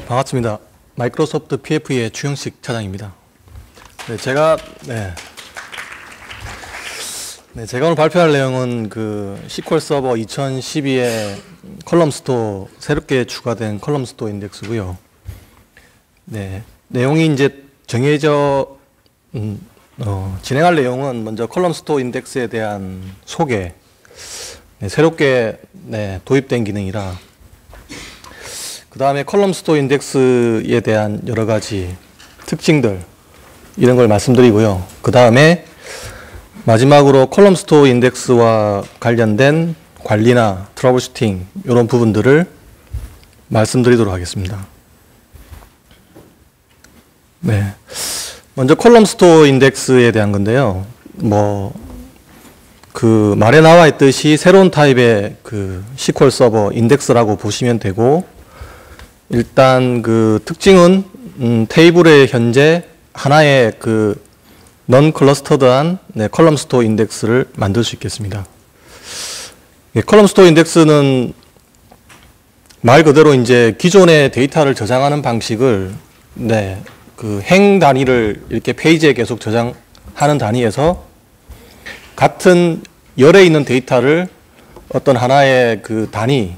반갑습니다. 마이크로소프트 PF의 주영식 차장입니다. 제가 오늘 발표할 내용은 그 SQL 서버 2012의 컬럼 스토어, 새롭게 추가된 컬럼 스토어 인덱스고요. 내용이 이제 정해져, 진행할 내용은 먼저 컬럼 스토어 인덱스에 대한 소개, 새롭게 도입된 기능이라, 그 다음에 컬럼 스토어 인덱스에 대한 여러 가지 특징들, 이런 걸 말씀드리고요. 그 다음에 마지막으로 컬럼 스토어 인덱스와 관련된 관리나 트러블 슈팅, 이런 부분들을 말씀드리도록 하겠습니다. 먼저 컬럼 스토어 인덱스에 대한 건데요. 그 말에 나와 있듯이 새로운 타입의 그 SQL 서버 인덱스라고 보시면 되고, 일단 그 특징은 테이블에 현재 하나의 그 넌 클러스터드한 컬럼 스토어 인덱스를 만들 수 있겠습니다. 컬럼 스토어 인덱스는 말 그대로 이제 기존의 데이터를 저장하는 방식을 그 행 단위를 이렇게 페이지에 계속 저장하는 단위에서 같은 열에 있는 데이터를 어떤 하나의 그 단위,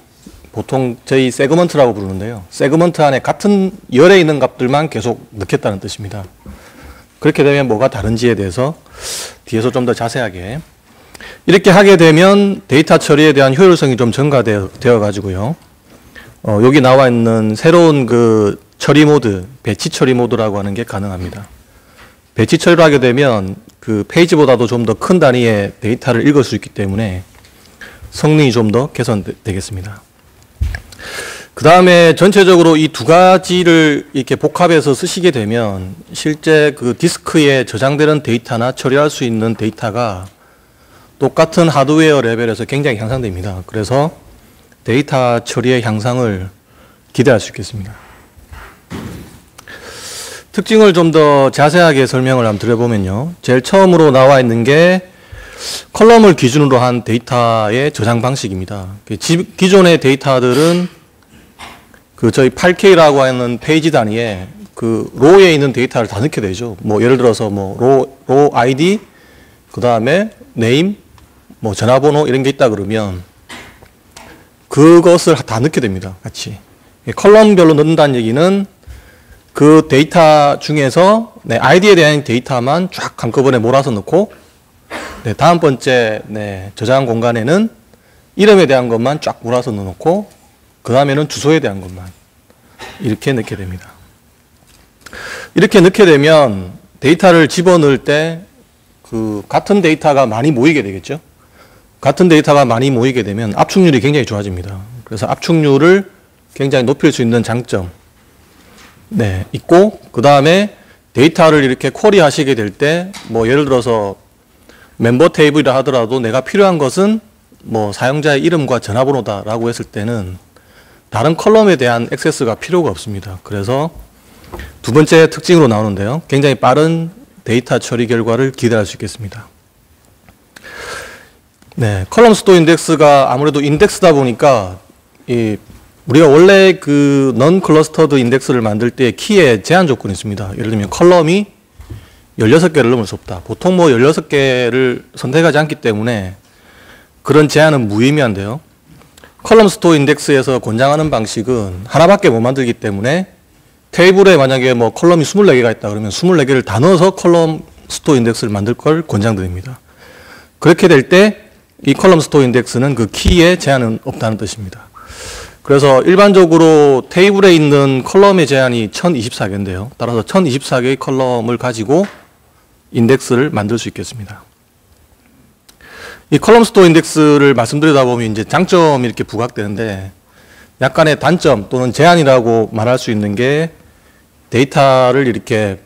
보통 저희 세그먼트라고 부르는데요. 세그먼트 안에 같은 열에 있는 값들만 계속 넣겠다는 뜻입니다. 그렇게 되면 뭐가 다른지에 대해서 뒤에서 좀 더 자세하게, 이렇게 하게 되면 데이터 처리에 대한 효율성이 좀 증가되어 가지고요. 여기 나와 있는 새로운 그 처리 모드, 배치 처리 모드라고 하는 게 가능합니다. 배치 처리를 하게 되면 그 페이지보다도 좀 더 큰 단위의 데이터를 읽을 수 있기 때문에 성능이 좀 더 개선되겠습니다. 그 다음에 전체적으로 이 두 가지를 이렇게 복합해서 쓰시게 되면 실제 그 디스크에 저장되는 데이터나 처리할 수 있는 데이터가 똑같은 하드웨어 레벨에서 굉장히 향상됩니다. 그래서 데이터 처리의 향상을 기대할 수 있겠습니다. 특징을 좀 더 자세하게 설명을 한번 드려보면요. 제일 처음으로 나와 있는 게 컬럼을 기준으로 한 데이터의 저장 방식입니다. 기존의 데이터들은 그 저희 8K라고 하는 페이지 단위에 그 로에 있는 데이터를 다 넣게 되죠. 예를 들어서 로 아이디, 그 다음에 네임, 전화번호 이런 게 있다 그러면 그것을 다 넣게 됩니다. 같이. 컬럼별로 넣는다는 얘기는 그 데이터 중에서 아이디에 대한 데이터만 쫙 한꺼번에 몰아서 넣고, 다음 번째 저장 공간에는 이름에 대한 것만 쫙 몰아서 넣어놓고, 그 다음에는 주소에 대한 것만 이렇게 넣게 됩니다. 이렇게 넣게 되면 데이터를 집어넣을 때 그 같은 데이터가 많이 모이게 되겠죠. 같은 데이터가 많이 모이게 되면 압축률이 굉장히 좋아집니다. 그래서 압축률을 굉장히 높일 수 있는 장점 있고, 그 다음에 데이터를 이렇게 쿼리 하시게 될 때 예를 들어서 멤버 테이블이라 하더라도 내가 필요한 것은 사용자의 이름과 전화번호다라고 했을 때는 다른 컬럼에 대한 액세스가 필요가 없습니다. 그래서 두 번째 특징으로 나오는데요. 굉장히 빠른 데이터 처리 결과를 기대할 수 있겠습니다. 컬럼 스토어 인덱스가 아무래도 인덱스다 보니까 우리가 원래 그 넌 클러스터드 인덱스를 만들 때 키에 제한 조건이 있습니다. 예를 들면 컬럼이 16개를 넘을 수 없다. 보통 16개를 선택하지 않기 때문에 그런 제한은 무의미한데요. 컬럼 스토어 인덱스에서 권장하는 방식은 하나밖에 못 만들기 때문에 테이블에 만약에 컬럼이 24개가 있다 그러면 24개를 다 넣어서 컬럼 스토어 인덱스를 만들 걸 권장드립니다. 그렇게 될 때 이 컬럼 스토어 인덱스는 그 키에 제한은 없다는 뜻입니다. 그래서 일반적으로 테이블에 있는 컬럼의 제한이 1024개인데요. 따라서 1024개의 컬럼을 가지고 인덱스를 만들 수 있겠습니다. 이 컬럼 스토어 인덱스를 말씀드리다 보면 이제 장점이 이렇게 부각되는데, 약간의 단점 또는 제한이라고 말할 수 있는 게 데이터를 이렇게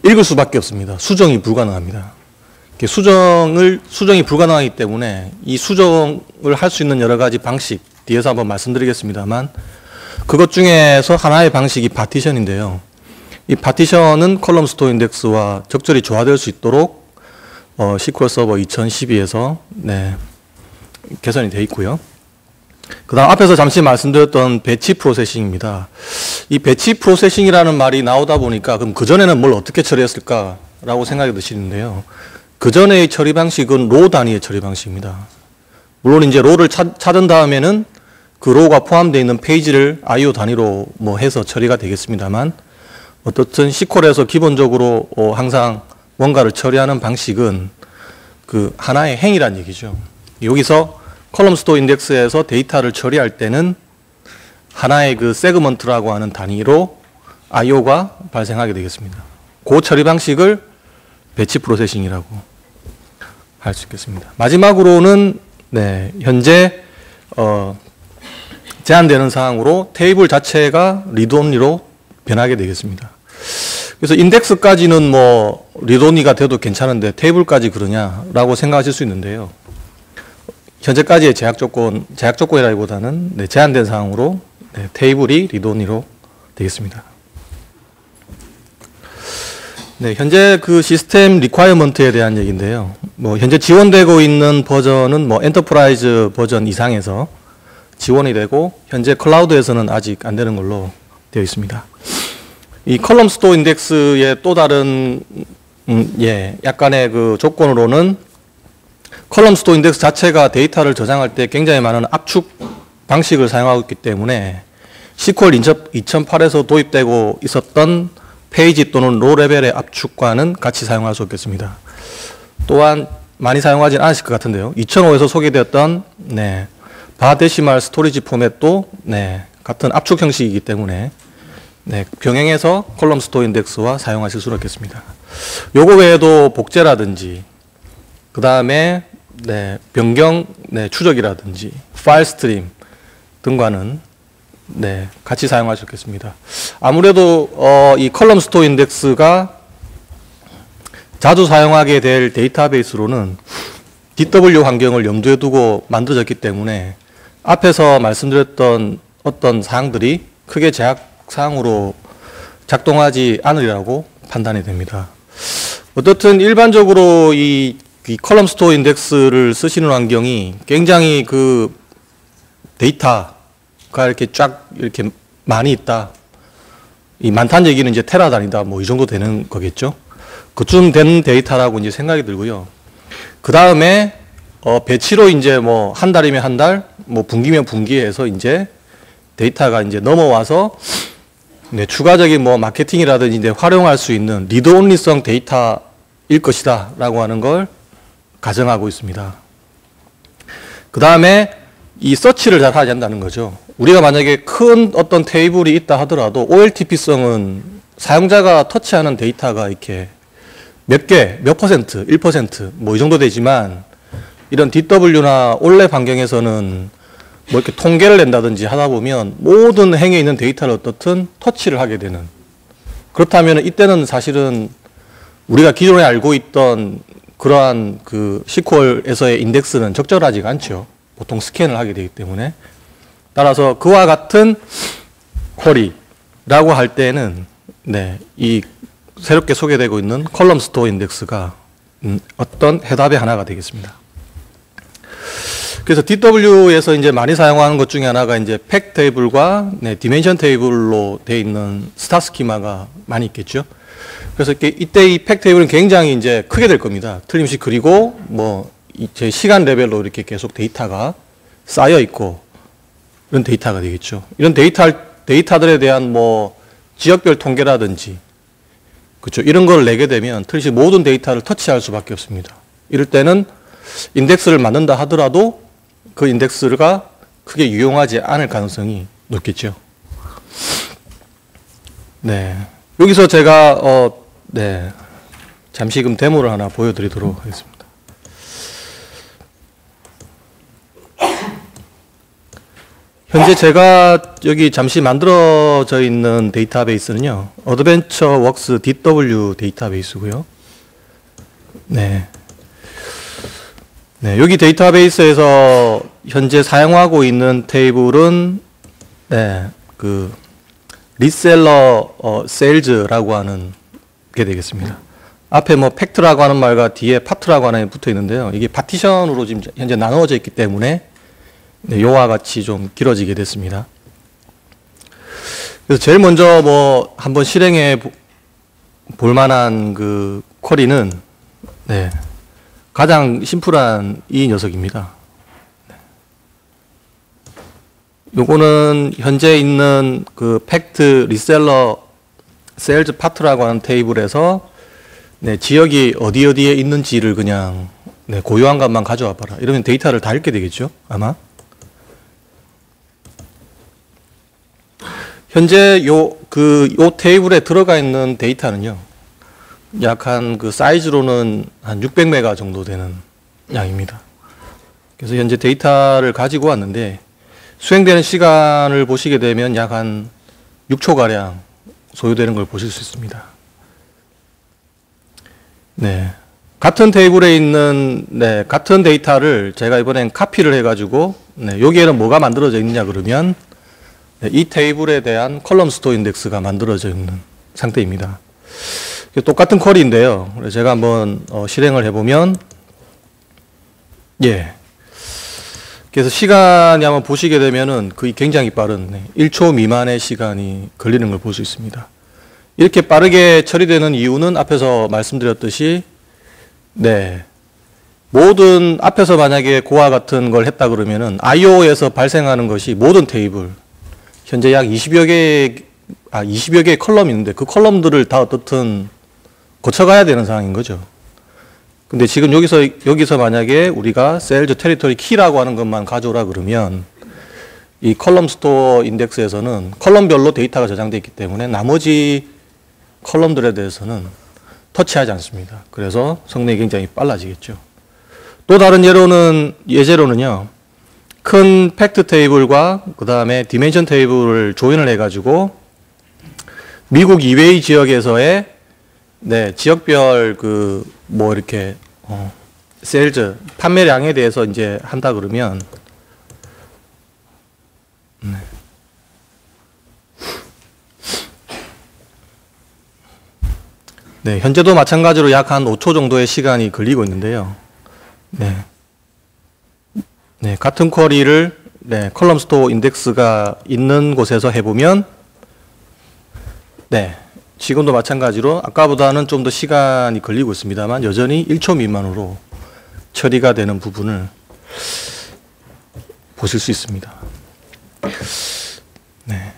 읽을 수밖에 없습니다. 수정이 불가능합니다. 수정이 불가능하기 때문에 이 수정을 할 수 있는 여러 가지 방식, 뒤에서 한번 말씀드리겠습니다만, 그것 중에서 하나의 방식이 파티션인데요. 이 파티션은 컬럼 스토어 인덱스와 적절히 조화될 수 있도록 SQL 서버 2012에서 개선이 되어 있고요. 그다음 앞에서 잠시 말씀드렸던 배치 프로세싱입니다. 이 배치 프로세싱이라는 말이 나오다 보니까 그럼 그전에는 뭘 어떻게 처리했을까라고 생각이 드시는데요. 그전의 처리 방식은 로 단위의 처리 방식입니다. 물론 이제 로를 찾은 다음에는 그 로가 포함되어 있는 페이지를 IO 단위로 뭐 해서 처리가 되겠습니다만, 어떻든 SQL에서 기본적으로 항상 뭔가를 처리하는 방식은 그 하나의 행위란 얘기죠. 여기서 컬럼 스토어 인덱스에서 데이터를 처리할 때는 하나의 그 세그먼트라고 하는 단위로 IO가 발생하게 되겠습니다. 그 처리 방식을 배치 프로세싱이라고 할 수 있겠습니다. 마지막으로는 현재 제한되는 사항으로 테이블 자체가 리드온리로 변하게 되겠습니다. 그래서 인덱스까지는 뭐 리드온리가 돼도 괜찮은데 테이블까지 그러냐라고 생각하실 수 있는데요. 현재까지의 제약조건이라기보다는 제한된 사항으로 테이블이 리드온리로 되겠습니다. 현재 그 시스템 리콰이어먼트에 대한 얘기인데요. 뭐 현재 지원되고 있는 버전은 뭐 엔터프라이즈 버전 이상에서 지원이 되고, 현재 클라우드에서는 아직 안 되는 걸로 되어 있습니다. 이 컬럼 스토어 인덱스의 또 다른 약간의 그 조건으로는 컬럼 스토어 인덱스 자체가 데이터를 저장할 때 굉장히 많은 압축 방식을 사용하고 있기 때문에 SQL 2008에서 도입되고 있었던 페이지 또는 로 레벨의 압축과는 같이 사용할 수 없겠습니다. 또한 많이 사용하지는 않으실 것 같은데요. 2005에서 소개되었던 바데시말 스토리지 포맷도 같은 압축 형식이기 때문에 병행해서 컬럼 스토어 인덱스와 사용하실 수는 없겠습니다. 요거 외에도 복제라든지 그 다음에 변경 추적이라든지 파일 스트림 등과는 같이 사용할 수 있겠습니다. 아무래도 이 컬럼 스토어 인덱스가 자주 사용하게 될 데이터베이스로는 DW 환경을 염두에 두고 만들어졌기 때문에 앞에서 말씀드렸던 어떤 사항들이 크게 제약사항으로 작동하지 않으리라고 판단이 됩니다. 어떻든 일반적으로 이 컬럼 스토어 인덱스를 쓰시는 환경이 굉장히 그 데이터가 이렇게 쫙 이렇게 많이 있다. 이 많다는 얘기는 이제 테라 단위다. 뭐 이 정도 되는 거겠죠. 그쯤 되는 데이터라고 이제 생각이 들고요. 그 다음에 배치로 이제 뭐 한 달이면 한 달, 뭐 분기면 분기해서 이제 데이터가 이제 넘어와서 추가적인 뭐 마케팅이라든지 이제 활용할 수 있는 리드 온리성 데이터일 것이다라고 하는 걸 가정하고 있습니다. 그 다음에 이 서치를 잘 하지 않는다는 거죠. 우리가 만약에 큰 어떤 테이블이 있다 하더라도 OLTP성은 사용자가 터치하는 데이터가 이렇게 몇 개, 몇 퍼센트, 1% 뭐 이 정도 되지만, 이런 DW나 올랩 환경에서는 뭐 이렇게 통계를 낸다든지 하다 보면 모든 행에 있는 데이터를 어떻든 터치를 하게 되는, 그렇다면 이때는 사실은 우리가 기존에 알고 있던 그러한 그 SQL에서의 인덱스는 적절하지가 않죠. 보통 스캔을 하게 되기 때문에. 따라서 그와 같은 쿼리라고 할 때는 이 새롭게 소개되고 있는 컬럼 스토어 인덱스가 어떤 해답의 하나가 되겠습니다. 그래서 DW에서 이제 많이 사용하는 것 중에 하나가 이제 팩 테이블과 디멘션 테이블로 되어 있는 스타 스키마가 많이 있겠죠. 그래서 이때 이 팩 테이블은 굉장히 이제 크게 될 겁니다. 틀림없이. 그리고 뭐 제 시간 레벨로 이렇게 계속 데이터가 쌓여 있고 이런 데이터가 되겠죠. 이런 데이터들에 대한 뭐 지역별 통계라든지, 그렇죠, 이런 걸 내게 되면 틀림없이 모든 데이터를 터치할 수밖에 없습니다. 이럴 때는 인덱스를 만든다 하더라도 그 인덱스가 크게 유용하지 않을 가능성이 높겠죠. 여기서 제가 잠시 그럼 데모를 하나 보여드리도록 하겠습니다. 현재 제가 여기 잠시 만들어져 있는 데이터베이스는요, 어드벤처 웍스 DW 데이터베이스고요. 여기 데이터베이스에서 현재 사용하고 있는 테이블은 그 리셀러 세일즈라고 하는 게 되겠습니다. 앞에 뭐 팩트라고 하는 말과 뒤에 파트라고 하는 게 붙어 있는데요. 이게 파티션으로 지금 현재 나누어져 있기 때문에 네, 요와 같이 좀 길어지게 됐습니다. 그래서 제일 먼저 뭐 한번 실행해 볼 만한 그 쿼리는 네, 가장 심플한 이 녀석입니다. 요거는 현재 있는 그 팩트 리셀러 세일즈 파트라고 하는 테이블에서 네, 지역이 어디에 있는지를 그냥 네, 고유한 값만 가져와 봐라. 이러면 데이터를 다 읽게 되겠죠, 아마. 현재 요 테이블에 들어가 있는 데이터는요, 약 한 그 사이즈로는 한 600메가 정도 되는 양입니다. 그래서 현재 데이터를 가지고 왔는데, 수행되는 시간을 보시게 되면 약 한 6초가량 소요되는 걸 보실 수 있습니다. 네. 같은 테이블에 있는, 네, 같은 데이터를 제가 이번엔 카피를 해가지고, 네, 여기에는 뭐가 만들어져 있느냐 그러면, 네, 이 테이블에 대한 컬럼 스토어 인덱스가 만들어져 있는 상태입니다. 똑같은 쿼리인데요. 제가 한번 실행을 해보면, 예. 그래서 시간이 한번 보시게 되면은 거의 굉장히 빠른 1초 미만의 시간이 걸리는 걸 볼 수 있습니다. 이렇게 빠르게 처리되는 이유는 앞에서 말씀드렸듯이, 네. 모든, 앞에서 만약에 그와 같은 걸 했다 그러면은 IO에서 발생하는 것이 모든 테이블, 현재 약 20여 개의 컬럼이 있는데 그 컬럼들을 다 어떻든 거쳐가야 되는 상황인 거죠. 근데 지금 여기서 만약에 우리가 세일즈 테리토리 키라고 하는 것만 가져오라 그러면 이 컬럼 스토어 인덱스에서는 컬럼별로 데이터가 저장되어 있기 때문에 나머지 컬럼들에 대해서는 터치하지 않습니다. 그래서 성능이 굉장히 빨라지겠죠. 또 다른 예제로는요. 큰 팩트 테이블과 그 다음에 디멘션 테이블을 조인을 해가지고 미국 이웨이 지역에서의 네, 지역별 이렇게 세일즈 판매량에 대해서 이제 한다 그러면 네. 네, 현재도 마찬가지로 약 한 5초 정도의 시간이 걸리고 있는데요. 네. 네, 같은 쿼리를 네, 컬럼 스토어 인덱스가 있는 곳에서 해보면 네, 지금도 마찬가지로 아까보다는 좀 더 시간이 걸리고 있습니다만 여전히 1초 미만으로 처리가 되는 부분을 보실 수 있습니다. 네.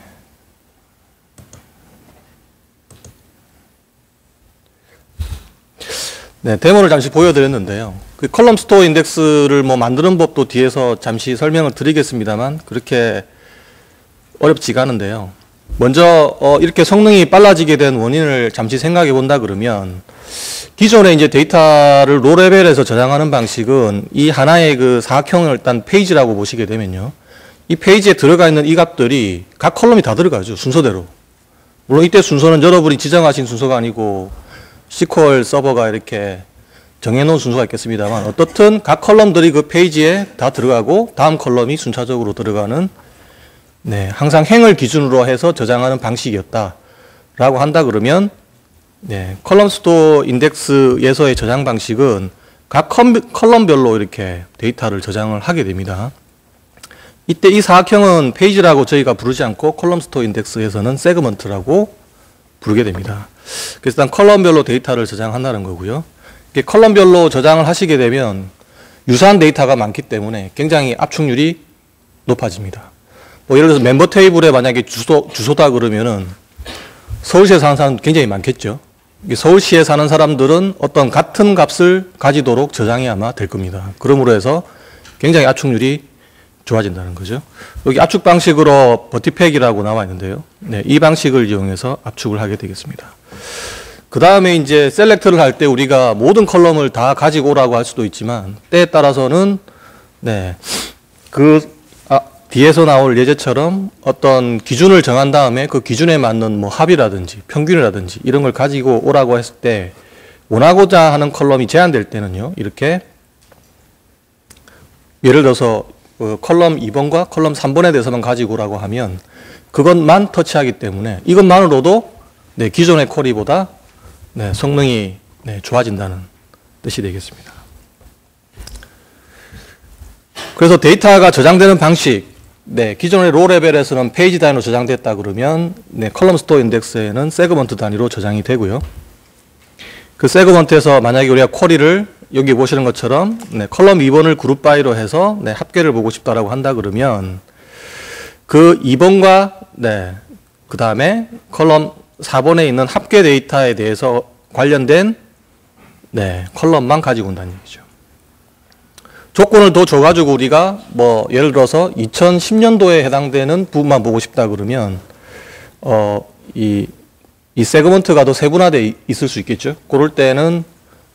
네, 데모를 잠시 보여드렸는데요. 그 컬럼 스토어 인덱스를 뭐 만드는 법도 뒤에서 잠시 설명을 드리겠습니다만 그렇게 어렵지가 않은데요. 먼저 이렇게 성능이 빨라지게 된 원인을 잠시 생각해 본다 그러면 기존에 이제 데이터를 로 레벨에서 저장하는 방식은 이 하나의 그 사각형을 일단 페이지라고 보시게 되면요. 이 페이지에 들어가 있는 이 값들이 각 컬럼이 다 들어가죠. 순서대로. 물론 이때 순서는 여러분이 지정하신 순서가 아니고 SQL 서버가 이렇게 정해놓은 순서가 있겠습니다만 어떻든 각 컬럼들이 그 페이지에 다 들어가고 다음 컬럼이 순차적으로 들어가는 네, 항상 행을 기준으로 해서 저장하는 방식이었다라고 한다 그러면 네, 컬럼 스토어 인덱스에서의 저장 방식은 각 컬럼별로 이렇게 데이터를 저장을 하게 됩니다. 이때 이 사각형은 페이지라고 저희가 부르지 않고 컬럼 스토어 인덱스에서는 세그먼트라고 부르게 됩니다. 그래서 일단 컬럼별로 데이터를 저장한다는 거고요. 컬럼별로 저장을 하시게 되면 유사한 데이터가 많기 때문에 굉장히 압축률이 높아집니다. 뭐 예를 들어서 멤버 테이블에 만약에 주소다 그러면은 서울시에 사는 사람 굉장히 많겠죠. 서울시에 사는 사람들은 어떤 같은 값을 가지도록 저장이 아마 될 겁니다. 그러므로 해서 굉장히 압축률이 좋아진다는 거죠. 여기 압축 방식으로 버티팩이라고 나와 있는데요. 네, 이 방식을 이용해서 압축을 하게 되겠습니다. 그 다음에 이제 셀렉트를 할 때 우리가 모든 컬럼을 다 가지고 오라고 할 수도 있지만 때에 따라서는 네, 뒤에서 나올 예제처럼 어떤 기준을 정한 다음에 그 기준에 맞는 뭐 합이라든지 평균이라든지 이런 걸 가지고 오라고 했을 때 원하고자 하는 컬럼이 제한될 때는요. 이렇게 예를 들어서 컬럼 2번과 컬럼 3번에 대해서만 가지고 오라고 하면 그것만 터치하기 때문에 이것만으로도 네, 기존의 쿼리보다 네, 성능이 네, 좋아진다는 뜻이 되겠습니다. 그래서 데이터가 저장되는 방식, 네, 기존의 로 레벨에서는 페이지 단위로 저장됐다 그러면 네, 컬럼 스토어 인덱스에는 세그먼트 단위로 저장이 되고요. 그 세그먼트에서 만약에 우리가 쿼리를 여기 보시는 것처럼 네, 컬럼 2번을 그룹 바이로 해서 네, 합계를 보고 싶다라고 한다 그러면 그 2번과 네, 그 다음에 컬럼 4번에 있는 합계 데이터에 대해서 관련된 네, 컬럼만 가지고 온다는 얘기죠. 조건을 더 줘가지고 우리가 뭐 예를 들어서 2010년도에 해당되는 부분만 보고 싶다 그러면 이 세그먼트가 더 세분화되어 있을 수 있겠죠. 그럴 때는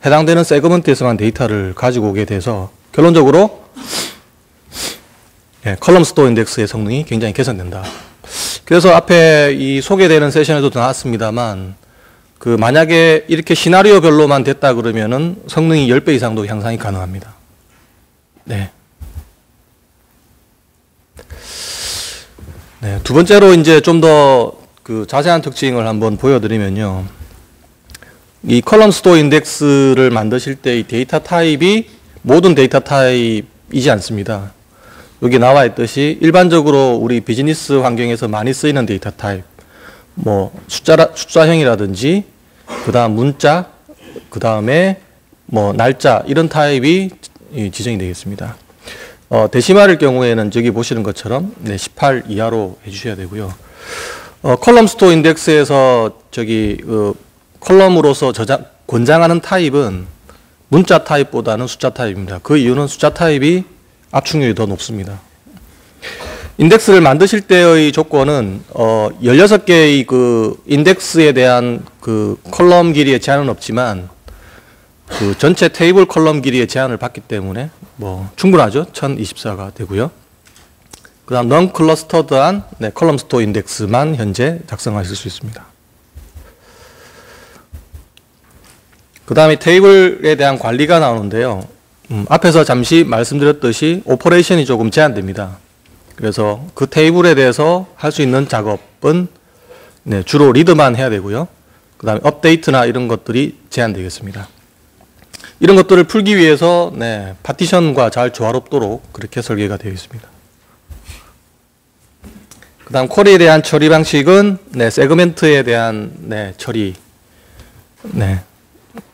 해당되는 세그먼트에서만 데이터를 가지고 오게 돼서 결론적으로 예, 컬럼 스토어 인덱스의 성능이 굉장히 개선된다. 그래서 앞에 이 소개되는 세션에도 나왔습니다만 그 만약에 이렇게 시나리오별로만 됐다 그러면은 성능이 10배 이상도 향상이 가능합니다. 네. 네, 두 번째로 이제 좀 더 그 자세한 특징을 한번 보여드리면요. 이 컬럼 스토어 인덱스를 만드실 때 이 데이터 타입이 모든 데이터 타입이지 않습니다. 여기 나와 있듯이 일반적으로 우리 비즈니스 환경에서 많이 쓰이는 데이터 타입, 뭐 숫자형이라든지 그 다음 문자, 그 다음에 뭐 날짜 이런 타입이 지정이 되겠습니다. 데시말일 경우에는 저기 보시는 것처럼 네, 18 이하로 해주셔야 되고요. 컬럼 스토어 인덱스에서 저기 컬럼으로서 권장하는 타입은 문자 타입보다는 숫자 타입입니다. 그 이유는 숫자 타입이 압축률이 더 높습니다. 인덱스를 만드실 때의 조건은 16개의 그 인덱스에 대한 그 컬럼 길이의 제한은 없지만 그 전체 테이블 컬럼 길이의 제한을 받기 때문에 뭐 충분하죠. 1024가 되고요. 그 다음 non clustered한 네, 컬럼 스토어 인덱스만 현재 작성하실 수 있습니다. 그 다음에 테이블에 대한 관리가 나오는데요. 앞에서 잠시 말씀드렸듯이 오퍼레이션이 조금 제한됩니다. 그래서 그 테이블에 대해서 할 수 있는 작업은 네, 주로 리드만 해야 되고요. 그 다음에 업데이트나 이런 것들이 제한되겠습니다. 이런 것들을 풀기 위해서 네, 파티션과 잘 조화롭도록 그렇게 설계가 되어 있습니다. 그 다음 쿼리에 대한 처리 방식은 네, 세그멘트에 대한 네, 처리. 네.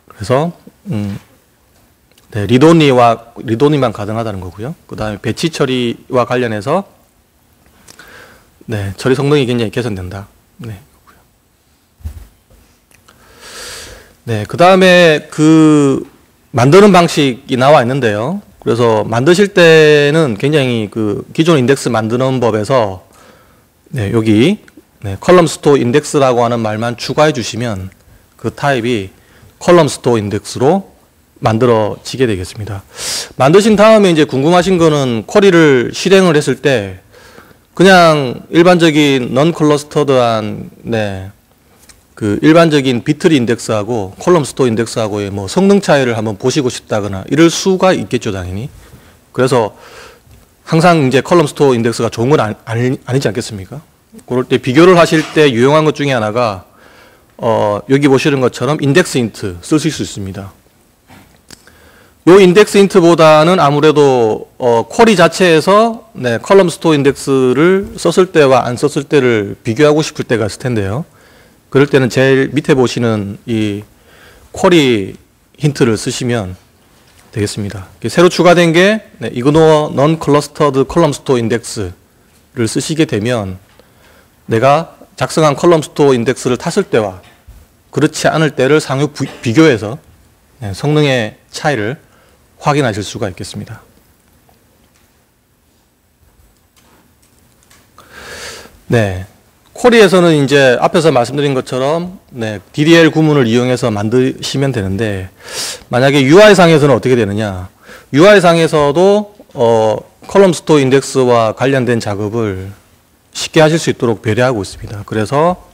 그래서 네, 리드온리만 가능하다는 거고요. 그 다음에 배치 처리와 관련해서 네, 처리 성능이 굉장히 개선된다. 네. 네, 그 다음에 그 만드는 방식이 나와 있는데요. 그래서 만드실 때는 굉장히 그 기존 인덱스 만드는 법에서 네, 여기 네, 컬럼 스토어 인덱스라고 하는 말만 추가해 주시면 그 타입이 컬럼 스토어 인덱스로 만들어지게 되겠습니다. 만드신 다음에 이제 궁금하신 거는 쿼리를 실행을 했을 때 그냥 일반적인 non clustered한 네, 그 일반적인 비트리 인덱스하고 컬럼 스토어 인덱스하고의 뭐 성능 차이를 한번 보시고 싶다거나 이럴 수가 있겠죠, 당연히. 그래서 항상 이제 컬럼 스토어 인덱스가 좋은 건 아니지 않겠습니까? 그럴 때 비교를 하실 때 유용한 것 중에 하나가 여기 보시는 것처럼 인덱스 인트 쓰실 수 있습니다. 요 인덱스 인트보다는 아무래도 쿼리 자체에서 네, 컬럼 스토어 인덱스를 썼을 때와 안 썼을 때를 비교하고 싶을 때가 있을 텐데요. 그럴 때는 제일 밑에 보시는 이 쿼리 힌트를 쓰시면 되겠습니다. 새로 추가된 게 네, 이그노어 non clustered 컬럼 스토어 인덱스를 쓰시게 되면 내가 작성한 컬럼 스토어 인덱스를 탔을 때와 그렇지 않을 때를 상호 비교해서 네, 성능의 차이를 확인하실 수가 있겠습니다. 네. 쿼리에서는 이제 앞에서 말씀드린 것처럼 네, DDL 구문을 이용해서 만드시면 되는데 만약에 UI상에서는 어떻게 되느냐. UI상에서도 컬럼 스토어 인덱스와 관련된 작업을 쉽게 하실 수 있도록 배려하고 있습니다. 그래서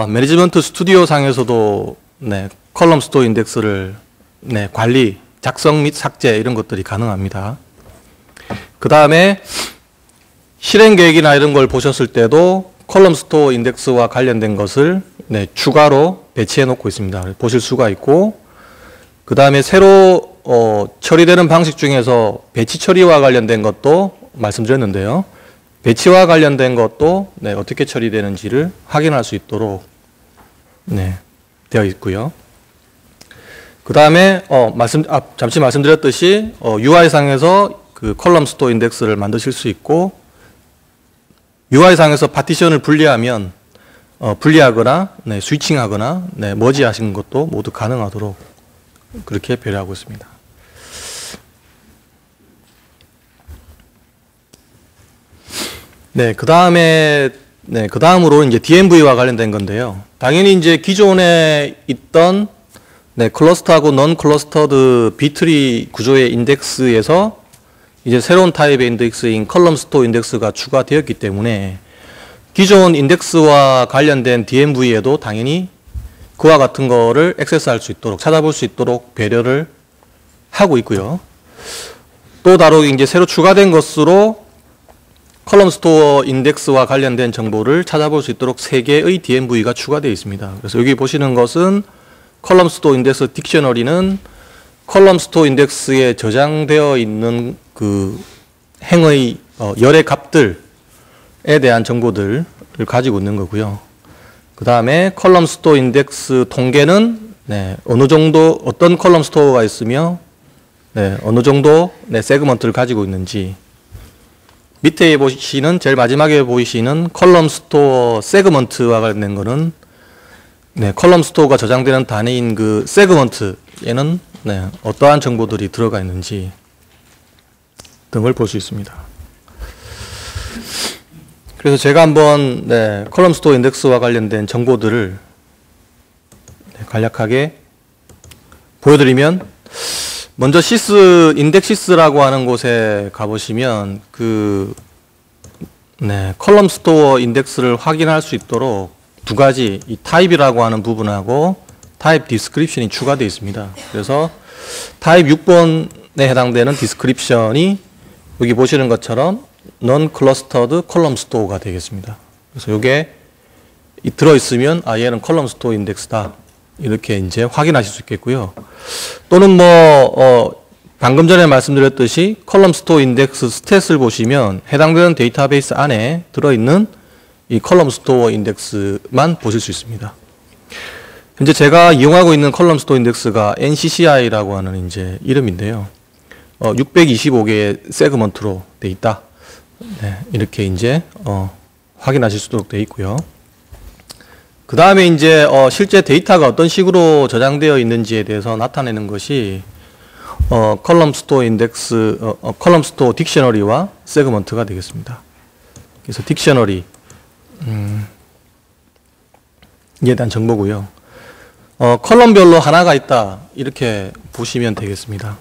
매니지먼트 스튜디오 상에서도 네, 컬럼 스토어 인덱스를 네, 관리, 작성 및 삭제 이런 것들이 가능합니다. 그 다음에 실행 계획이나 이런 걸 보셨을 때도 컬럼 스토어 인덱스와 관련된 것을 네, 추가로 배치해 놓고 있습니다. 보실 수가 있고 그 다음에 새로 처리되는 방식 중에서 배치 처리와 관련된 것도 말씀드렸는데요. 배치와 관련된 것도 네, 어떻게 처리되는지를 확인할 수 있도록 네, 되어 있고요. 그 다음에 잠시 말씀드렸듯이 UI상에서 그 컬럼 스토어 인덱스를 만드실 수 있고, UI상에서 파티션을 분리하면 분리하거나 네, 스위칭하거나 네, 머지하시는 것도 모두 가능하도록 그렇게 배려하고 있습니다. 네, 그 다음으로 이제 DMV와 관련된 건데요. 당연히 이제 기존에 있던 네, 클러스터하고 넌 클러스터드 비트리 구조의 인덱스에서 이제 새로운 타입의 인덱스인 컬럼 스토어 인덱스가 추가되었기 때문에 기존 인덱스와 관련된 DMV에도 당연히 그와 같은 거를 액세스할 수 있도록, 찾아볼 수 있도록 배려를 하고 있고요. 또 다르게 이제 새로 추가된 것으로 컬럼 스토어 인덱스와 관련된 정보를 찾아볼 수 있도록 3개의 DMV가 추가되어 있습니다. 그래서 여기 보시는 것은 컬럼 스토어 인덱스 딕셔너리는 컬럼 스토어 인덱스에 저장되어 있는 그 행의 열의 값들에 대한 정보들을 가지고 있는 거고요. 그 다음에 컬럼 스토어 인덱스 통계는 네, 어느 정도 어떤 컬럼 스토어가 있으며 네, 어느 정도 네, 세그먼트를 가지고 있는지, 밑에 보시는 제일 마지막에 보이시는 컬럼 스토어 세그먼트와 관련된 거는 네, 컬럼 스토어가 저장되는 단위인 그 세그먼트에는 네, 어떠한 정보들이 들어가 있는지 등을 볼 수 있습니다. 그래서 제가 한번 네, 컬럼 스토어 인덱스와 관련된 정보들을 네, 간략하게 보여드리면, 먼저 시스 인덱시스라고 하는 곳에 가보시면 그 네, 컬럼 스토어 인덱스를 확인할 수 있도록 두 가지, 이 타입이라고 하는 부분하고 타입 디스크립션이 추가되어 있습니다. 그래서 타입 6번에 해당되는 디스크립션이 여기 보시는 것처럼 non clustered column store가 되겠습니다. 그래서 이게 들어있으면 얘는 컬럼 스토어 인덱스다, 이렇게 이제 확인하실 수 있겠고요. 또는 방금 전에 말씀드렸듯이 컬럼 스토어 인덱스 스탯을 보시면 해당되는 데이터베이스 안에 들어있는 이 컬럼 스토어 인덱스만 보실 수 있습니다. 현재 제가 이용하고 있는 컬럼 스토어 인덱스가 NCCI라고 하는 이제 이름인데요. 625개의 세그먼트로 되어 있다. 네, 이렇게 이제 확인하실 수 있도록 되어 있고요. 그 다음에 이제 실제 데이터가 어떤 식으로 저장되어 있는지에 대해서 나타내는 것이 컬럼 스토어 인덱스, 컬럼 스토어 딕셔너리와 세그먼트가 되겠습니다. 그래서 딕셔너리 이에 대한 정보고요. 컬럼별로 하나가 있다, 이렇게 보시면 되겠습니다.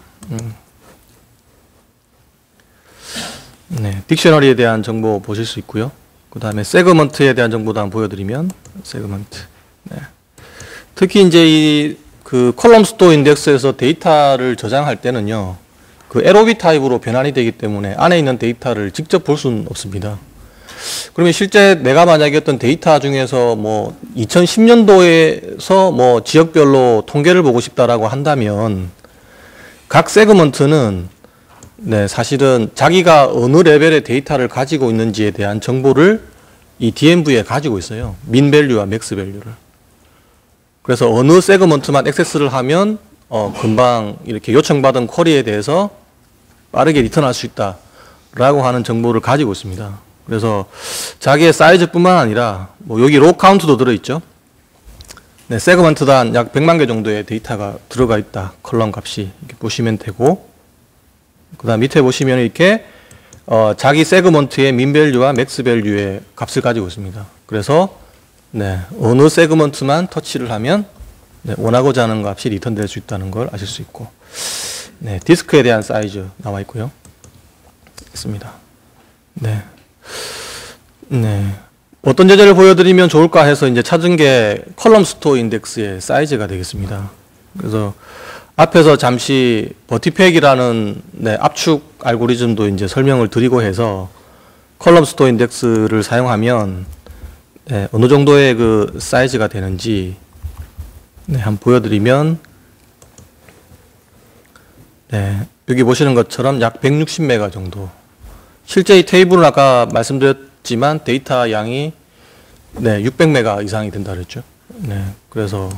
네, 딕셔너리에 대한 정보 보실 수 있고요. 그 다음에 세그먼트에 대한 정보도 한번 보여드리면 세그먼트. 네. 특히 이제 이 그 컬럼 스토어 인덱스에서 데이터를 저장할 때는요, 그 LOB 타입으로 변환이 되기 때문에 안에 있는 데이터를 직접 볼 수는 없습니다. 그러면 실제 내가 만약에 어떤 데이터 중에서 2010년도에서 지역별로 통계를 보고 싶다라고 한다면 각 세그먼트는 네, 사실은 자기가 어느 레벨의 데이터를 가지고 있는지에 대한 정보를 이 DMV에 가지고 있어요. 민 밸류와 맥스 밸류를. 그래서 어느 세그먼트만 액세스를 하면 금방 이렇게 요청받은 쿼리에 대해서 빠르게 리턴할 수 있다라고 하는 정보를 가지고 있습니다. 그래서 자기의 사이즈뿐만 아니라 여기 로 카운트도 들어있죠. 네, 세그먼트당 약 100만 개 정도의 데이터가 들어가 있다. 컬럼 값이 이렇게 보시면 되고, 그 다음 밑에 보시면 이렇게 자기 세그먼트의 민 밸류와 맥스 밸류의 값을 가지고 있습니다. 그래서 네, 어느 세그먼트만 터치를 하면 네, 원하고자 하는 값이 리턴될 수 있다는 걸 아실 수 있고, 네, 디스크에 대한 사이즈 나와 있고요. 있습니다. 네. 네. 어떤 제재를 보여드리면 좋을까 해서 이제 찾은 게 컬럼 스토어 인덱스의 사이즈가 되겠습니다. 그래서 앞에서 잠시 버티팩이라는 네, 압축 알고리즘도 이제 설명을 드리고 해서 컬럼 스토어 인덱스를 사용하면 네, 어느 정도의 그 사이즈가 되는지 네, 한번 보여드리면, 네, 여기 보시는 것처럼 약 160메가 정도. 실제 이 테이블은 아까 말씀드렸지만 데이터 양이 네, 600메가 이상이 된다 그랬죠. 네, 그래서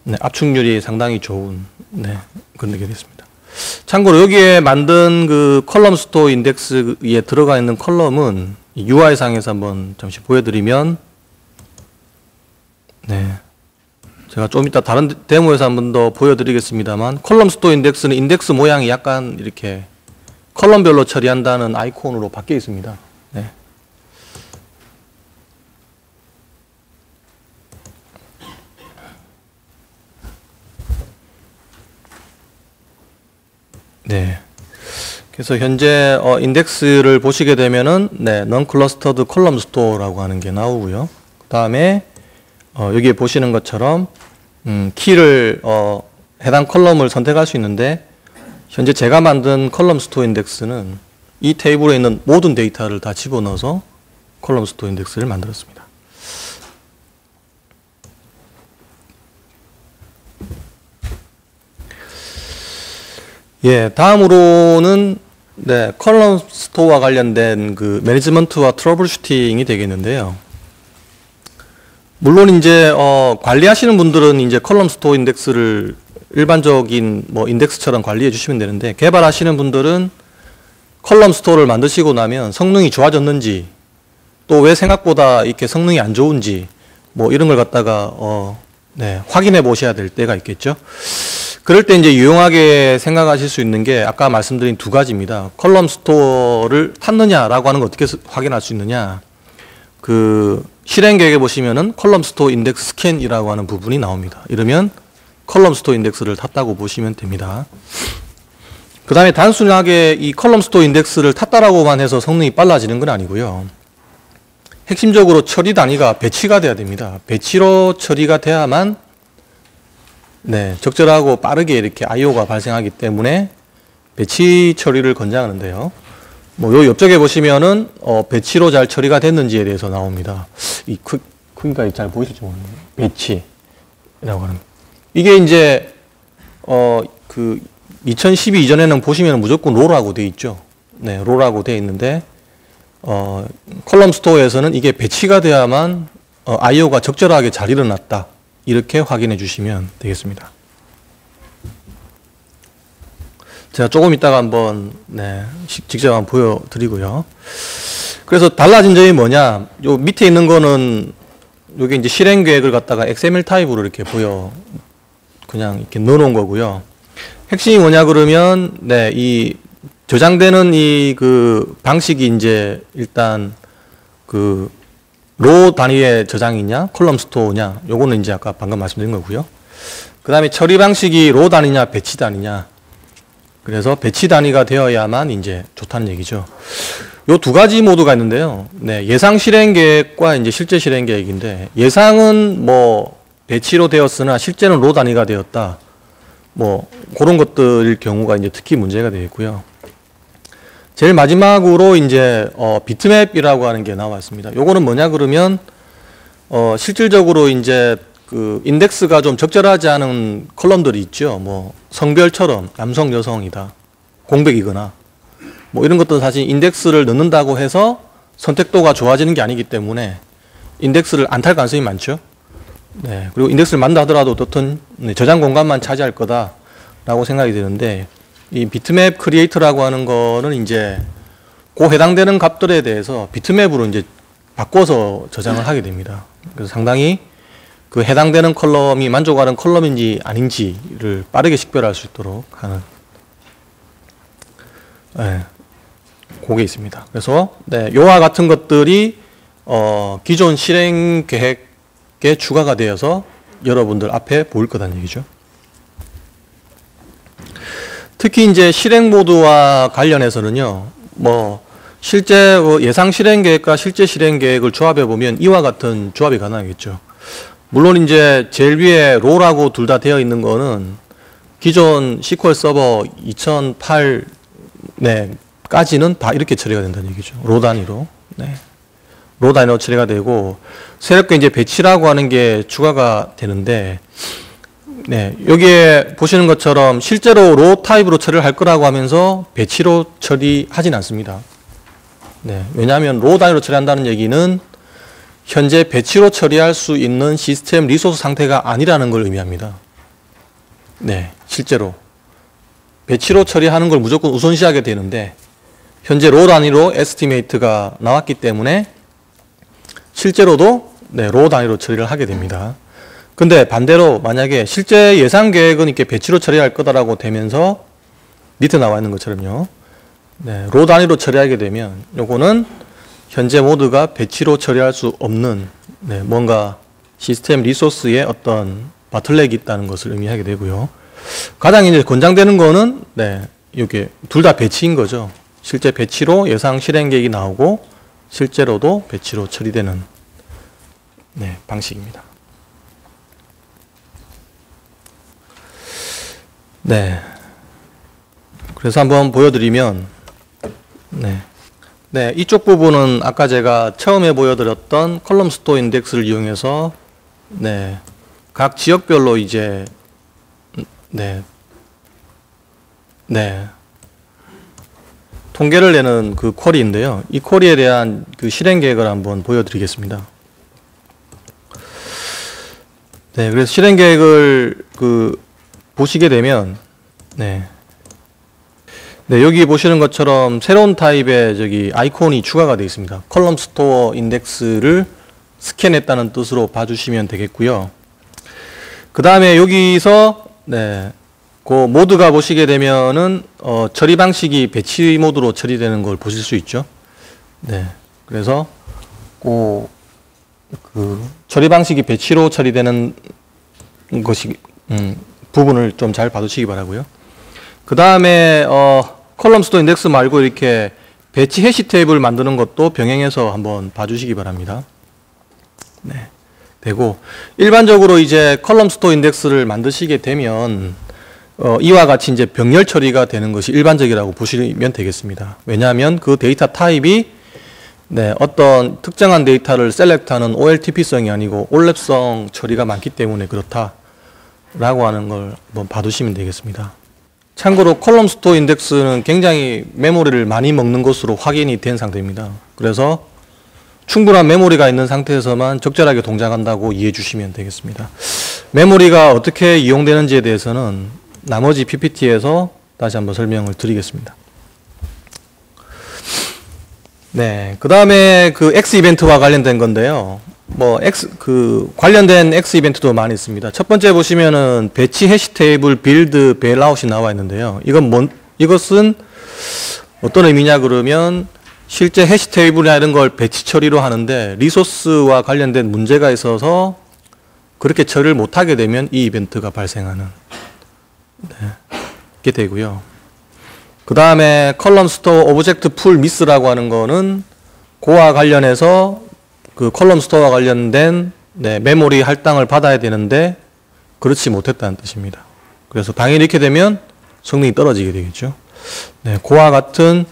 네, 압축률이 상당히 좋은 네, 그런 게 됐습니다. 참고로 여기에 만든 그 컬럼 스토어 인덱스에 들어가 있는 컬럼은 UI상에서 한번 잠시 보여드리면 네, 제가 좀 이따 다른 데모에서 한번 더 보여드리겠습니다만 컬럼 스토어 인덱스는 인덱스 모양이 약간 이렇게 컬럼별로 처리한다는 아이콘으로 바뀌어 있습니다. 네. 네. 그래서 현재 인덱스를 보시게 되면은 네, non-clustered column store라고 하는 게 나오고요. 그 다음에 여기에 보시는 것처럼 키를 해당 컬럼을 선택할 수 있는데 현재 제가 만든 컬럼 스토어 인덱스는 이 테이블에 있는 모든 데이터를 다 집어넣어서 컬럼 스토어 인덱스를 만들었습니다. 예, 다음으로는 네, 컬럼 스토어와 관련된 그 매니지먼트와 트러블 슈팅이 되겠는데요. 물론 이제 관리하시는 분들은 이제 컬럼 스토어 인덱스를 일반적인 뭐 인덱스처럼 관리해 주시면 되는데 개발하시는 분들은 컬럼 스토어를 만드시고 나면 성능이 좋아졌는지 또 왜 생각보다 이렇게 성능이 안 좋은지 뭐 이런 걸 갖다가 네, 확인해 보셔야 될 때가 있겠죠. 그럴 때 이제 유용하게 생각하실 수 있는 게 아까 말씀드린 두 가지입니다. 컬럼 스토어를 탔느냐라고 하는 거 어떻게 확인할 수 있느냐. 그 실행 계획에 보시면은 컬럼 스토어 인덱스 스캔이라고 하는 부분이 나옵니다. 이러면 컬럼 스토어 인덱스를 탔다고 보시면 됩니다. 그 다음에 단순하게 이 컬럼 스토어 인덱스를 탔다라고만 해서 성능이 빨라지는 건 아니고요. 핵심적으로 처리 단위가 배치가 돼야 됩니다. 배치로 처리가 돼야만 네, 적절하고 빠르게 이렇게 IO가 발생하기 때문에 배치 처리를 권장하는데요. 뭐 요 옆쪽에 보시면은 배치로 잘 처리가 됐는지에 대해서 나옵니다. 이 크기가 잘 보이실지 모르겠네요. 배치라고 하는 이게 이제 그 2012 이전에는 보시면 무조건 롤하고 돼 있죠. 네, 롤하고 돼 있는데 컬럼 스토어에서는 이게 배치가 돼야만 IO가 적절하게 잘 일어났다. 이렇게 확인해 주시면 되겠습니다. 제가 조금 이따가 한번 네, 직접 한번 보여드리고요. 그래서 달라진 점이 뭐냐? 요 밑에 있는 거는 요게 이제 실행 계획을 갖다가 XML 타입으로 이렇게 그냥 이렇게 넣어놓은 거고요. 핵심이 뭐냐 그러면 네, 이 저장되는 이 그 방식이 이제 일단 그 로 단위의 저장이냐, 컬럼 스토어냐, 요거는 이제 아까 방금 말씀드린 거고요. 그 다음에 처리 방식이 로 단위냐, 배치 단위냐. 그래서 배치 단위가 되어야만 이제 좋다는 얘기죠. 요 두 가지 모드가 있는데요. 네, 예상 실행 계획과 이제 실제 실행 계획인데, 예상은 뭐 배치로 되었으나 실제는 로 단위가 되었다. 뭐 그런 것들일 경우가 이제 특히 문제가 되겠고요. 제일 마지막으로 이제 비트맵이라고 하는 게 나왔습니다. 요거는 뭐냐 그러면 실질적으로 이제 그 인덱스가 좀 적절하지 않은 컬럼들이 있죠. 뭐 성별처럼 남성 여성이다, 공백이거나 뭐 이런 것들은 사실 인덱스를 넣는다고 해서 선택도가 좋아지는 게 아니기 때문에 인덱스를 안 탈 가능성이 많죠. 네, 그리고 인덱스를 만든다 하더라도 어떻든 저장 공간만 차지할 거다라고 생각이 드는데. 이 비트맵 크리에이터라고 하는 거는 이제 그 해당되는 값들에 대해서 비트맵으로 이제 바꿔서 저장을 하게 됩니다. 그래서 상당히 그 해당되는 컬럼이 만족하는 컬럼인지 아닌지를 빠르게 식별할 수 있도록 하는 네, 그게 있습니다. 그래서 네, 요와 같은 것들이 기존 실행 계획에 추가가 되어서 여러분들 앞에 보일 거다는 얘기죠. 특히 이제 실행 모드와 관련해서는요, 뭐, 실제 예상 실행 계획과 실제 실행 계획을 조합해 보면 이와 같은 조합이 가능하겠죠. 물론 이제 제일 위에 롤하고 둘 다 되어 있는 거는 기존 SQL 서버 2008 네, 까지는 다 이렇게 처리가 된다는 얘기죠. 로 단위로. 네. 로 단위로 처리가 되고, 새롭게 이제 배치라고 하는 게 추가가 되는데, 네, 여기에 보시는 것처럼 실제로 로 타입으로 처리를 할 거라고 하면서 배치로 처리하진 않습니다. 네, 왜냐하면 로 단위로 처리한다는 얘기는 현재 배치로 처리할 수 있는 시스템 리소스 상태가 아니라는 걸 의미합니다. 네, 실제로 배치로 처리하는 걸 무조건 우선시하게 되는데 현재 로 단위로 에스티메이트가 나왔기 때문에 실제로도 네, 로 단위로 처리를 하게 됩니다. 근데 반대로 만약에 실제 예상 계획은 이렇게 배치로 처리할 거다라고 되면서 밑에 나와 있는 것처럼요. 네, 로 단위로 처리하게 되면 요거는 현재 모드가 배치로 처리할 수 없는 네, 뭔가 시스템 리소스에 어떤 바틀렉이 있다는 것을 의미하게 되고요. 가장 이제 권장되는 거는 네, 이게 둘 다 배치인 거죠. 실제 배치로 예상 실행 계획이 나오고 실제로도 배치로 처리되는 네, 방식입니다. 네. 그래서 한번 보여드리면, 네. 네, 이쪽 부분은 아까 제가 처음에 보여드렸던 컬럼 스토어 인덱스를 이용해서, 네, 각 지역별로 이제, 네, 네, 통계를 내는 그 쿼리인데요. 이 쿼리에 대한 그 실행 계획을 한번 보여드리겠습니다. 네, 그래서 실행 계획을 보시게 되면, 네. 네, 여기 보시는 것처럼 새로운 타입의 저기 아이콘이 추가가 되어 있습니다. 컬럼 스토어 인덱스를 스캔했다는 뜻으로 봐주시면 되겠고요. 그 다음에 여기서, 네, 그 모드가 보시게 되면은, 처리 방식이 배치 모드로 처리되는 걸 보실 수 있죠. 네. 그래서, 처리 방식이 배치로 처리되는 것이, 부분을 좀 잘 봐두시기 바라고요. 그 다음에 컬럼 스토어 인덱스 말고 이렇게 배치 해시 테이블 만드는 것도 병행해서 한번 봐주시기 바랍니다. 네, 되고 일반적으로 이제 컬럼 스토어 인덱스를 만드시게 되면 이와 같이 이제 병렬 처리가 되는 것이 일반적이라고 보시면 되겠습니다. 왜냐하면 그 데이터 타입이 네, 어떤 특정한 데이터를 셀렉트하는 OLTP성이 아니고 올랩성 처리가 많기 때문에 그렇다. 라고 하는 걸 한번 봐두시면 되겠습니다. 참고로 컬럼 스토어 인덱스는 굉장히 메모리를 많이 먹는 것으로 확인이 된 상태입니다. 그래서 충분한 메모리가 있는 상태에서만 적절하게 동작한다고 이해해 주시면 되겠습니다. 메모리가 어떻게 이용되는지에 대해서는 나머지 PPT에서 다시 한번 설명을 드리겠습니다. 네, 그 다음에 그 X 이벤트와 관련된 건데요. 뭐 관련된 X 이벤트도 많이 있습니다. 첫 번째 보시면은 배치 해시 테이블 빌드 베일아웃이 나와 있는데요. 이것은 어떤 의미냐 그러면 실제 해시 테이블이나 이런 걸 배치 처리로 하는데 리소스와 관련된 문제가 있어서 그렇게 처리를 못하게 되면 이 이벤트가 발생하는 네, 게 되고요. 그 다음에 컬럼 스토어 오브젝트 풀 미스라고 하는 거는 그와 관련해서 그 컬럼 스토어와 관련된 네, 메모리 할당을 받아야 되는데 그렇지 못했다는 뜻입니다. 그래서 당연히 이렇게 되면 성능이 떨어지게 되겠죠. 네, 그와 같은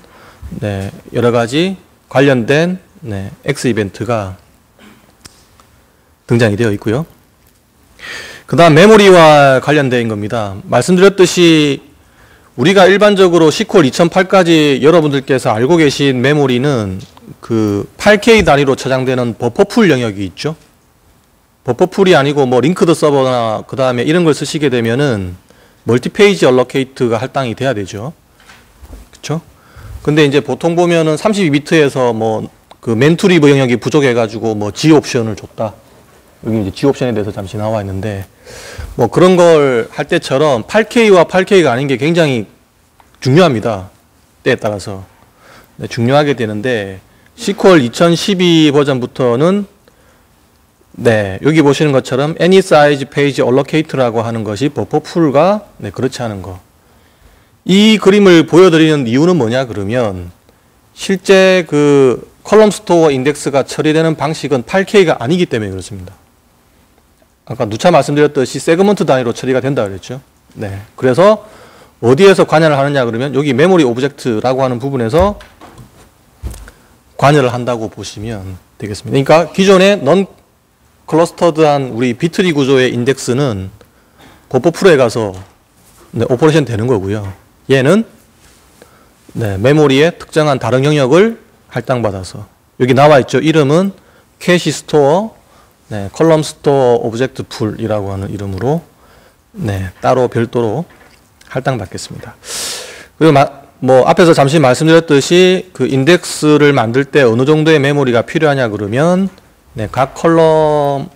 네, 여러 가지 관련된 네, X 이벤트가 등장이 되어 있고요. 그 다음 메모리와 관련된 겁니다. 말씀드렸듯이 우리가 일반적으로 시퀄 2008까지 여러분들께서 알고 계신 메모리는 그 8K 단위로 저장되는 버퍼풀 영역이 있죠. 버퍼풀이 아니고 뭐 링크드 서버나 그 다음에 이런 걸 쓰시게 되면은 멀티페이지 얼로케이트가 할당이 돼야 되죠. 그쵸? 근데 이제 보통 보면은 32비트에서 뭐 그 맨투리브 영역이 부족해가지고 뭐 G 옵션을 줬다. 여기 이제 G 옵션에 대해서 잠시 나와 있는데 뭐 그런 걸 할 때처럼 8K와 8K가 아닌 게 굉장히 중요합니다. 때에 따라서. 네, 중요하게 되는데 시퀄 2012 버전부터는 네, 여기 보시는 것처럼 Any Size Page Allocate라고 하는 것이 버퍼풀과 네, 그렇지 않은 거. 이 그림을 보여드리는 이유는 뭐냐 그러면 실제 그 컬럼 스토어 인덱스가 처리되는 방식은 8K가 아니기 때문에 그렇습니다. 아까 누차 말씀드렸듯이 세그먼트 단위로 처리가 된다 그랬죠. 네. 그래서 어디에서 관여를 하느냐 그러면 여기 메모리 오브젝트라고 하는 부분에서 관여를 한다고 보시면 되겠습니다. 그러니까 기존의 넌 클러스터드한 우리 비트리 구조의 인덱스는 버퍼 풀에 가서 네, 오퍼레이션 되는 거고요. 얘는 네, 메모리의 특정한 다른 영역을 할당받아서 여기 나와 있죠. 이름은 캐시 스토어, 네, 컬럼 스토어 오브젝트 풀이라고 하는 이름으로 네, 따로 별도로 할당받겠습니다. 그리고 뭐 앞에서 잠시 말씀드렸듯이 그 인덱스를 만들 때 어느 정도의 메모리가 필요하냐 그러면 네, 각 컬럼과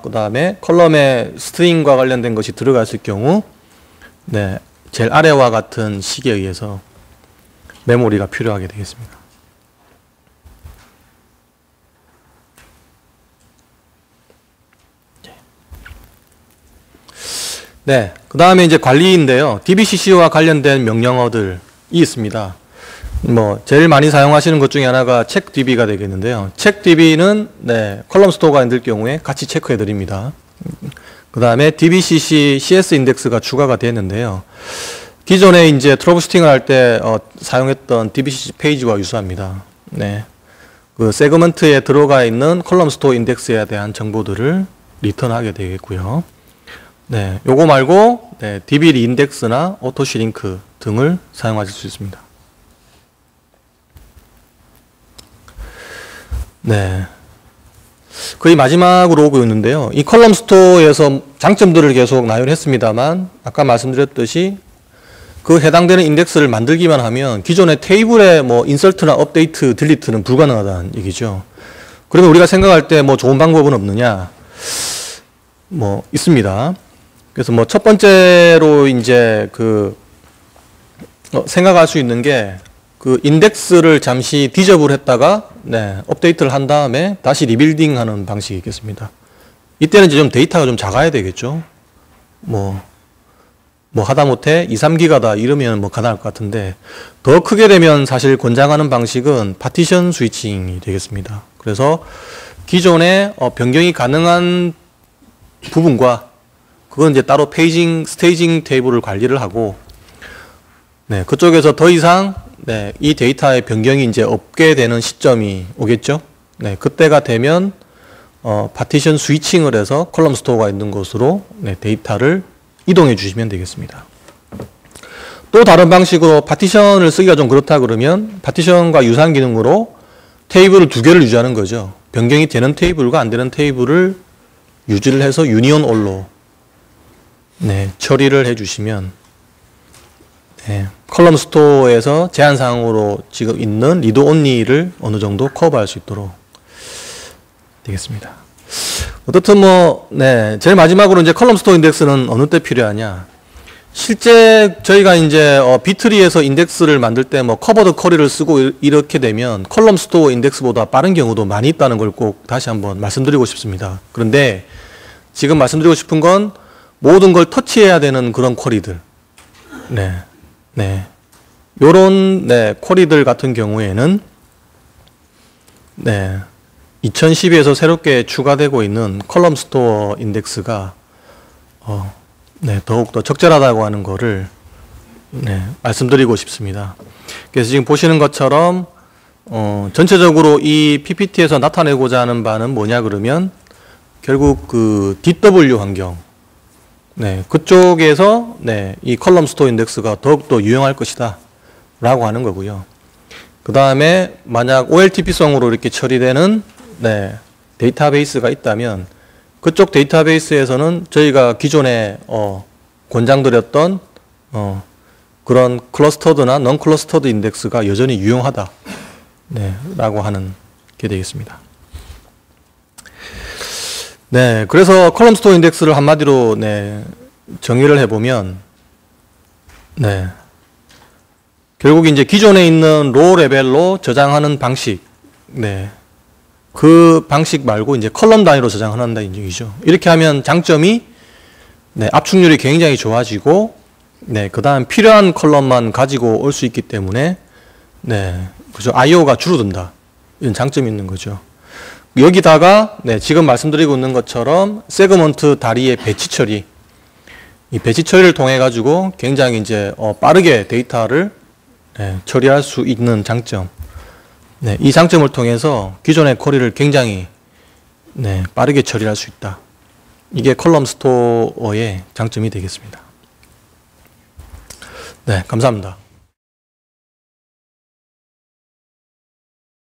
그 다음에 컬럼의 스트링과 관련된 것이 들어갔을 경우 네, 제일 아래와 같은 식에 의해서 메모리가 필요하게 되겠습니다. 네, 그 다음에 이제 관리인데요. DBCC와 관련된 명령어들이 있습니다. 뭐 제일 많이 사용하시는 것 중에 하나가 checkDB가 되겠는데요. checkDB는 네, 컬럼 스토어가 있을 경우에 같이 체크해 드립니다. 그 다음에 DBCC CS 인덱스가 추가가 됐는데요. 기존에 이제 트러블 슈팅을 할 때 사용했던 DBCC 페이지와 유사합니다. 네, 그 세그먼트에 들어가 있는 컬럼 스토어 인덱스에 대한 정보들을 리턴하게 되겠고요. 네, 요거 말고 네, DB 리인덱스나 오토시링크 등을 사용하실 수 있습니다. 네, 거의 마지막으로 오고 있는데요. 이 컬럼 스토어에서 장점들을 계속 나열했습니다만 아까 말씀드렸듯이 그 해당되는 인덱스를 만들기만 하면 기존의 테이블에 뭐 인설트나 업데이트, 딜리트는 불가능하다는 얘기죠. 그러면 우리가 생각할 때 뭐 좋은 방법은 없느냐? 뭐 있습니다. 그래서 뭐 첫 번째로 이제 그 생각할 수 있는 게 그 인덱스를 잠시 디저블 했다가 네, 업데이트를 한 다음에 다시 리빌딩 하는 방식이 있겠습니다. 이때는 이제 좀 데이터가 좀 작아야 되겠죠. 뭐 하다못해 2, 3기가다 이러면 뭐 가능할 것 같은데 더 크게 되면 사실 권장하는 방식은 파티션 스위칭이 되겠습니다. 그래서 기존에 변경이 가능한 부분과 그건 이제 따로 페이징, 스테이징 테이블을 관리를 하고 네, 그쪽에서 더 이상 네, 이 데이터의 변경이 이제 없게 되는 시점이 오겠죠. 네, 그때가 되면 파티션 스위칭을 해서 컬럼 스토어가 있는 곳으로 네, 데이터를 이동해 주시면 되겠습니다. 또 다른 방식으로 파티션을 쓰기가 좀 그렇다 그러면 파티션과 유사한 기능으로 테이블을 두 개를 유지하는 거죠. 변경이 되는 테이블과 안 되는 테이블을 유지를 해서 유니온 올로 네, 처리를 해 주시면 네, 컬럼 스토어에서 제한사항으로 지금 있는 리드 온리를 어느 정도 커버할 수 있도록 되겠습니다. 어떻든 뭐, 네, 제일 마지막으로 이제 컬럼 스토어 인덱스는 어느 때 필요하냐. 실제 저희가 이제 비트리에서 인덱스를 만들 때 뭐 커버드 쿼리를 쓰고 이렇게 되면 컬럼 스토어 인덱스보다 빠른 경우도 많이 있다는 걸 꼭 다시 한번 말씀드리고 싶습니다. 그런데 지금 말씀드리고 싶은 건 모든 걸 터치해야 되는 그런 쿼리들. 네. 네. 요런, 네, 쿼리들 같은 경우에는, 네, 2012에서 새롭게 추가되고 있는 컬럼 스토어 인덱스가, 네, 더욱더 적절하다고 하는 거를, 네, 말씀드리고 싶습니다. 그래서 지금 보시는 것처럼, 전체적으로 이 PPT에서 나타내고자 하는 바는 뭐냐 그러면, 결국 그 DW 환경, 네, 그쪽에서 네, 이 컬럼 스토어 인덱스가 더욱더 유용할 것이다 라고 하는 거고요. 그 다음에 만약 OLTP성으로 이렇게 처리되는 네, 데이터베이스가 있다면 그쪽 데이터베이스에서는 저희가 기존에 권장드렸던 그런 클러스터드나 넌 클러스터드 인덱스가 여전히 유용하다 네, 라고 하는 게 되겠습니다. 네, 그래서 컬럼 스토어 인덱스를 한마디로 네, 정의를 해보면 네, 결국 이제 기존에 있는 로 레벨로 저장하는 방식, 네, 그 방식 말고 이제 컬럼 단위로 저장한다는 얘기죠. 이렇게 하면 장점이 네, 압축률이 굉장히 좋아지고 네, 그다음 필요한 컬럼만 가지고 올 수 있기 때문에 네, 그죠, I/O가 줄어든다 이런 장점이 있는 거죠. 여기다가 네, 지금 말씀드리고 있는 것처럼 세그먼트 다리의 배치 처리, 이 배치 처리를 통해 가지고 굉장히 이제 빠르게 데이터를 네, 처리할 수 있는 장점, 네, 이 장점을 통해서 기존의 쿼리를 굉장히 네, 빠르게 처리할 수 있다 이게 컬럼 스토어의 장점이 되겠습니다. 네, 감사합니다.